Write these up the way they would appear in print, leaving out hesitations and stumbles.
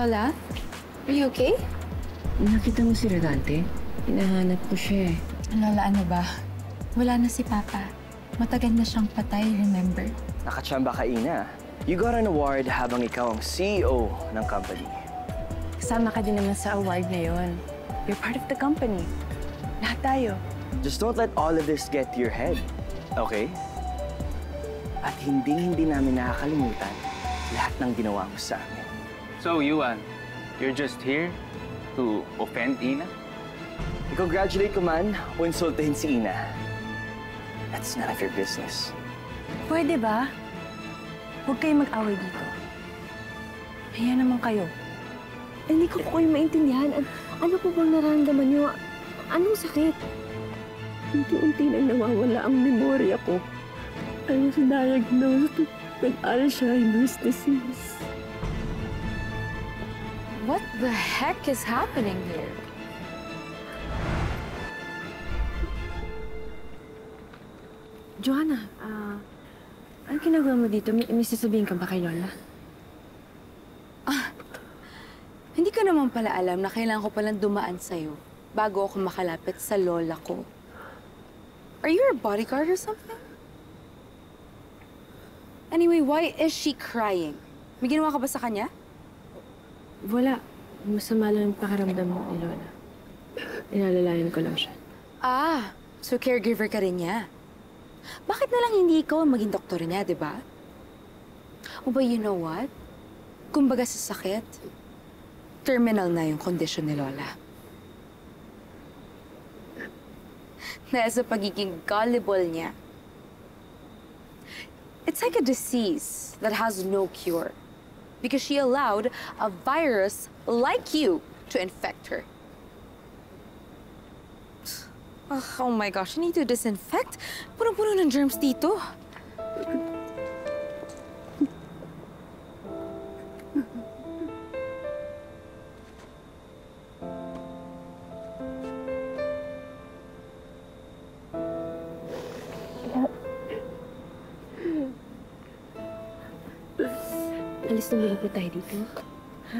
Lola, are you okay? Nakita mo si Rodante? Hinahanap ko siya eh. Lola, ano ba? Wala na si Papa. Matagal na siyang patay, remember? Nakachamba ka, Ina. You got an award habang ikaw ang CEO ng company. Kasama ka din naman sa award na yon. You're part of the company. Lahat tayo. Just don't let all of this get to your head, okay? At hindi namin nakakalimutan lahat ng ginawa mo sa amin. So, Yuan, you're just here to offend Ina? I-congratulate ko man o insultahin si Ina. That's none of your business. Pwede ba? Huwag kayong mag-away dito. Hayaan naman kayo. Hindi ko kayo maintindihan. Ano po bang nararamdaman niyo? Anong sakit? Unti-unti nang nawawala ang memorya ko. I was diagnosed with Alzheimer's disease. What the heck is happening here? Joanna, anong ginagawa mo dito? May sasabihin ka ba kay Lola? Hindi ka naman pala alam na kailangan ko palang dumaan sa'yo bago ako makalapit sa lola ko. Are you her bodyguard or something? Anyway, why is she crying? May ginawa ka ba sa kanya? Wala. Masama lang yung pakiramdam mo ni Lola. Inalalayan ko lang siya. Ah, so caregiver ka rin niya. Bakit na lang hindi ikaw ang maging doktor niya, di ba? O ba, you know what? Kumbaga sa sakit, terminal na yung kondisyon ni Lola. Dahil sa pagiging gullible niya. It's like a disease that has no cure because she allowed a virus like you to infect her. Oh my gosh, I need to disinfect. Punong-puno ng germs dito. Alis na muli po tayo dito. Ha?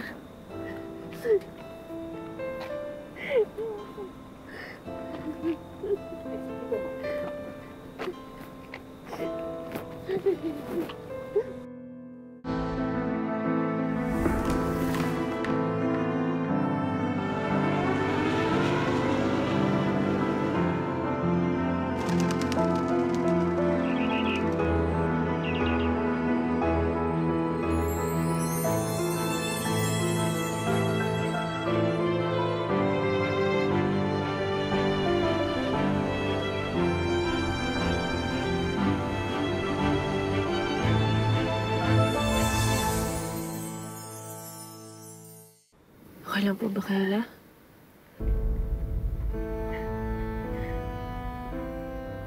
Okay lang po ba, Kayla?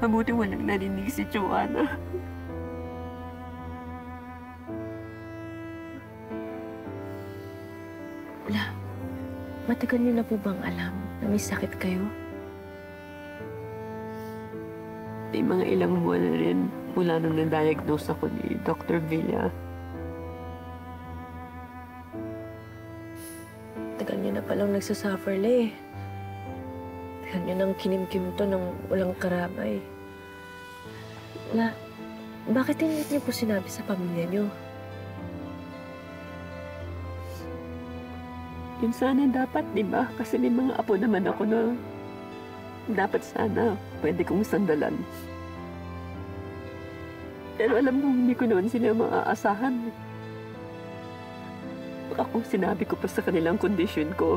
Mabuti walang narinig si Joanna. Wala. Matagal niyo na po bang alam na may sakit kayo? May mga ilang buwan na rin mula nung na-diagnose ako ni Dr. Villa. Tagal niyo na palang nagsasuffer eh. Tagal niyo nang kinimkim to ng walang karabay. Bakit hindi niyo po sinabi sa pamilya niyo? Yun sana dapat, di ba? Kasi may mga apo naman ako na dapat sana pwede kong sandalan. Pero alam mo, hindi ko naman sila maaasahan. Baka kung sinabi ko pa sa kanilang kondisyon ko,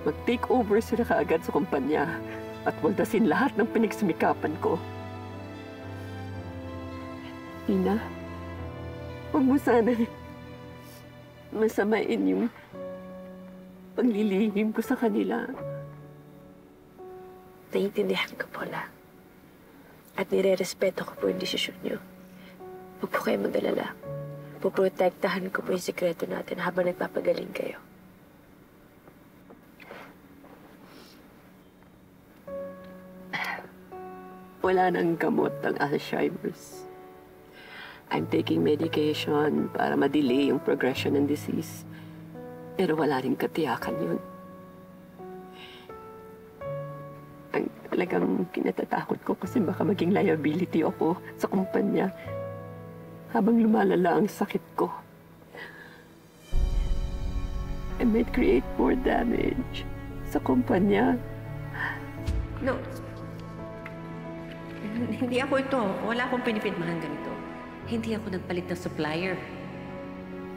mag-take over sila kaagad sa kumpanya at waldasin lahat ng pinagsumikapan ko. Ina, huwag mo sana masamain yung paglilihim ko sa kanila. Naiintindihan ko po lang. At nire-respeto ko po yung desisyon niyo. Huwag po kayo mag-alala. Puprotektahan ko po yung sikreto natin habang nagpapagaling kayo. Wala nang gamot ang Alzheimer's. I'm taking medication para ma-delay yung progression ng disease. Pero wala rin katiyakan yun. Ang talagang kinatatakot ko kasi baka maging liability ako sa kumpanya habang lumalala ang sakit ko. I might create more damage sa kumpanya. No. Hindi ako ito. Wala akong pinipirmahan ganito. Hindi ako nagpalit ng supplier.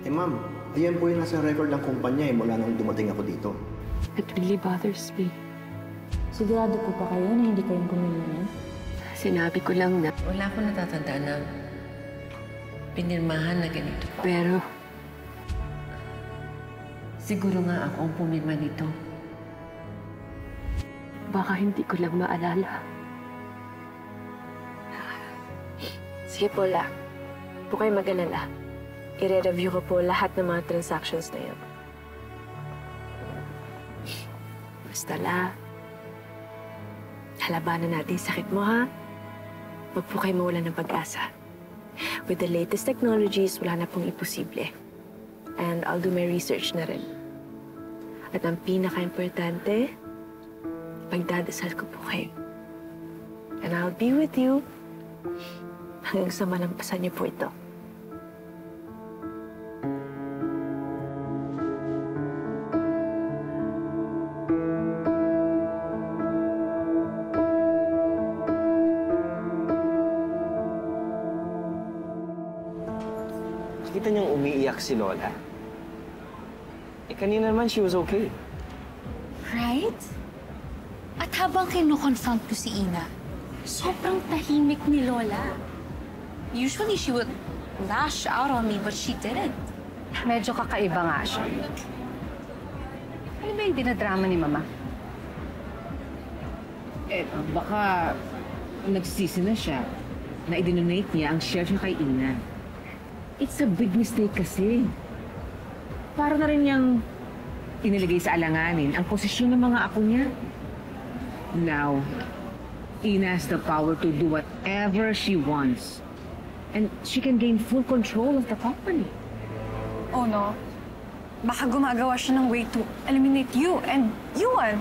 Eh ma'am, ayan po yung nasa record ng kumpanya mula nung dumating ako dito. It really bothers me. Sigurado po ba kayo na hindi kayong pumirma? Sinabi ko lang na, Wala akong natatandaan na pinirmahan na ganito. pero Siguro nga ako ang pumirma nito. baka hindi ko lang maalala. Sige po, La. Huwag po kayo mag-alala. I-review ko po lahat ng mga transactions na yun. Basta, La. Halabanan natin yung sakit mo, ha? Huwag po kayo mawalan ng pag-asa. With the latest technologies, wala na pong imposible. And I'll do my research na rin. At ang pinaka-importante, pagdadasal ko po kayo. And I'll be with you hanggang sa malampasan niyo po ito. Kita niyang umiiyak si Lola. Eh, kanina naman she was okay. Right? At habang kino-confront ko si Ina, sobrang tahimik ni Lola. Usually she would lash out on me, but she didn't. Medyo kakaiba nga siya. Ano ba yung dinadrama ni Mama? Eh, baka nagsisi na siya na i-donate niya ang share niya kay Ina. It's a big mistake kasi. Para na rin niyang inilagay sa alanganin ang posisyon ng mga apo niya. Now, Ina has the power to do whatever she wants. And she can gain full control of the company. Oh, no. Baka gumagawa siya ng way to eliminate you and Yuan.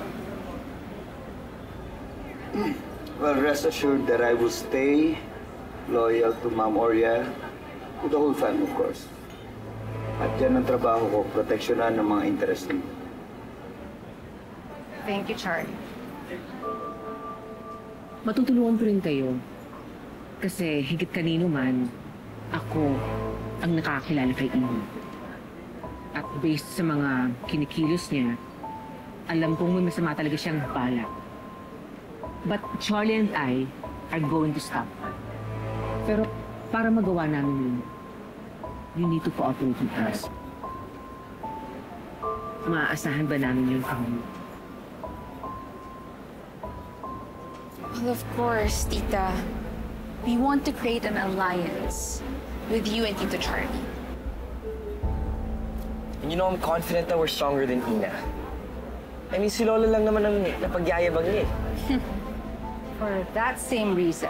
Well, rest assured that I will stay loyal to Ma'am Oria, to the whole family, of course. At yan ang trabaho ko, proteksyonan ng mga interest nito. Thank you, Charlie. Matutulungan ko rin kayo. Kasi higit kanino man, ako ang nakakilala kay Ina. At based sa mga kinikilos niya, alam kong may masama talaga siyang balak. But Charlie and I are going to stop her. Pero para magawa namin yun, you need to cooperate with us. Maaasahan ba namin yun kami? Well, of course, Tita. We want to create an alliance with you and Tito Charlie. And you know, I'm confident that we're stronger than Ina. I mean, si Lola lang naman ang napagyayabang niya eh. For that same reason,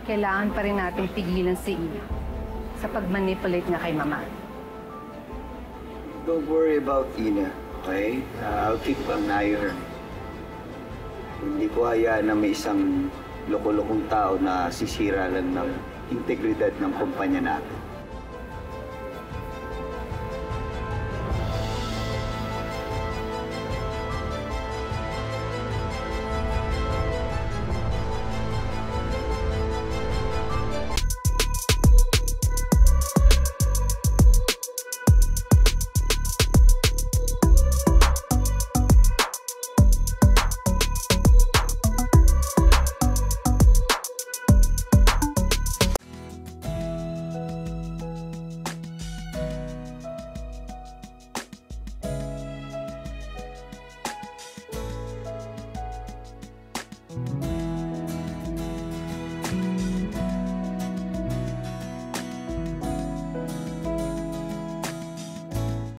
kailangan pa rin natin pigilan si Ina sa pag-manipulate niya kay Mama. Don't worry about Ina, okay? I'll keep an eye on her. Hindi ko hayaan na may isang loko-lokong tao na sisira lang ng integridad ng kumpanya natin.